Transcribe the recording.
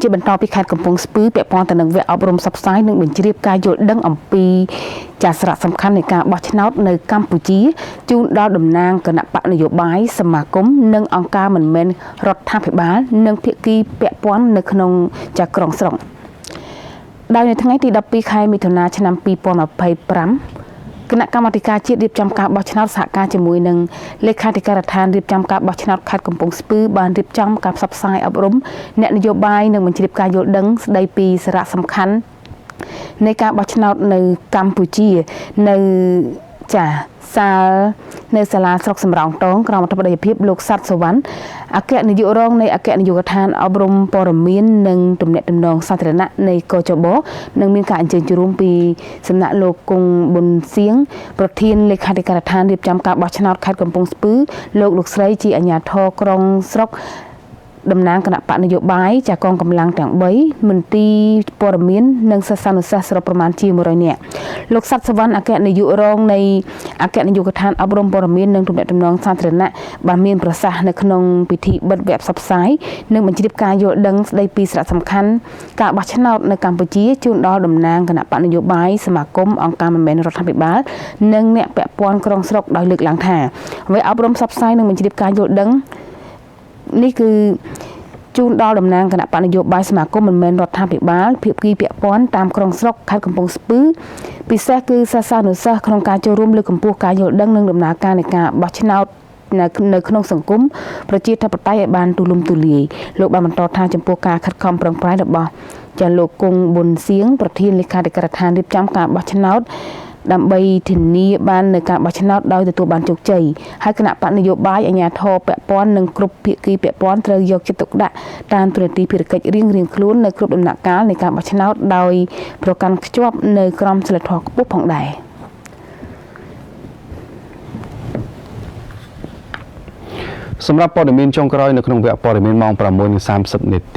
ជាបន្តពីខេត្តកំពង់ស្ពឺពាក់ព័ន្ធទៅនឹងវគ្គអប់រំសព្វផ្សាយនិងបញ្ជ្រាបការយល់ដឹងអំពីចាសារៈសំខាន់នៃការបោះឆ្នោតនៅកម្ពុជាជូនដល់តំណាងគណៈបកនយោបាយសមាគមនិងអង្គការមិនមែនរដ្ឋាភិបាលនិងភាគីពាក់ព័ន្ធនៅក្នុងចាក្រុងស្រុកដោយនៅថ្ងៃទី12ខែមិថុនាឆ្នាំ2025គណៈកម្មាធិការជាតិរៀបចំការបោះឆ្នោតសហការជាមួយនឹងលេខាធិការដ្ឋានរៀបចំការបោះឆ្នោតខេត្តកំពង់ស្ពឺបានរៀបចំការផ្សព្វផ្សាយអប់រំអ្នកនយោបាយនិងបញ្ជ្រាបការយល់ដឹងស្ដីពីសារៈសំខាន់នៃការបោះឆ្នោតនៅកម្ពុជានៅសាលាស្រុកសំរោងទងក្រមអធិបតីភាពលោកស័ព្ទសវណ្ណអគ្គនាយករងនៃអគ្គនាយកដ្ឋានអប់រំព័ត៌មាននិងទំនាក់ទំនងសាធារណៈនៃកជបនិងមានការអញ្ជើញចូលរួមពីសំណាក់លោកគង់ប៊ុនសៀងប្រធានលេខាធិការដ្ឋានរៀបចំការបោះឆ្នោតខេត្តកំពង់ស្ពឺលោកស្រីជាអាជ្ញាធរក្រុងស្រុកតំណាងគណៈបកនយោបាយចាកងកម្លាំងទាំង3មន្ទីរព័ត៌មាននិងសិស្សានុសិស្សសរុបប្រមាណជា100នាក់លោកស័ព្ទសវណ្ណអគ្គនាយករងនៃអគ្គនាយកដ្ឋានអប់រំព័ត៌មាននិងទំនាក់ទំនងសាធារណៈបានមានប្រសាសន៍នៅក្នុងពិធីបិទវគ្គផ្សព្វផ្សាយនិងបញ្ជ្រាបការយល់ដឹងស្ដីពីសារៈសំខាន់ការបោះឆ្នោតនៅកម្ពុជាជូនដល់តំណាងគណៈបកនយោបាយសមាគមអង្គការមិនមែនរដ្ឋាភិបាលនិងអ្នកពាក់ព័ន្ធក្រុងស្រុកដោយលើកឡើងថាវគ្គអប់រំផ្សព្វផ្សាយនិងបញ្ជ្រាបការយល់ដឹងនេះគឺជូនដល់តំណាងគណៈបកនយោបាយសមាគមមិនមែនរដ្ឋាភិបាលភាគីពាក់ព័ន្ធតាមក្រុងស្រុកខេត្តកំពង់ស្ពឺពិសេសគឺសិស្សានុសិស្សក្នុងការចូលរួមលើកកម្ពស់ការយល់ដឹងនិងដំណើរការនៃការបោះឆ្នោតនៅក្នុងសង្គមប្រជាធិបតេយ្យឲ្យបានទូលំទូលាយលោកបានបន្តថាចំពោះការខិតខំប្រឹងប្រែងរបស់លោកគង់ប៊ុនសៀងប្រធានលេខាធិការដ្ឋានរៀបចំការបោះឆ្នោតដើម្បីធានាបាននៅការបោះឆ្នោតដោយទទួលបានជោគជ័យហើយគណៈបកនយោបាយអាជ្ញាធរពាក់ព័ន្ធនិងគ្រប់ភាគីពាក់ព័ន្ធត្រូវយកចិត្តទុកដាក់តាមទូរនទីភារកិច្ចរៀងៗខ្លួននៅគ្រប់ដំណាក់កាលនៃការបោះឆ្នោតដោយប្រកាន់ខ្ជាប់នៅក្រមសីលធម៌ខ្ពស់ផងដែរសម្រាប់ព័ត៌មានចុងក្រោយនៅក្នុងវគ្គព័ត៌មានម៉ោង 6:30 នាទី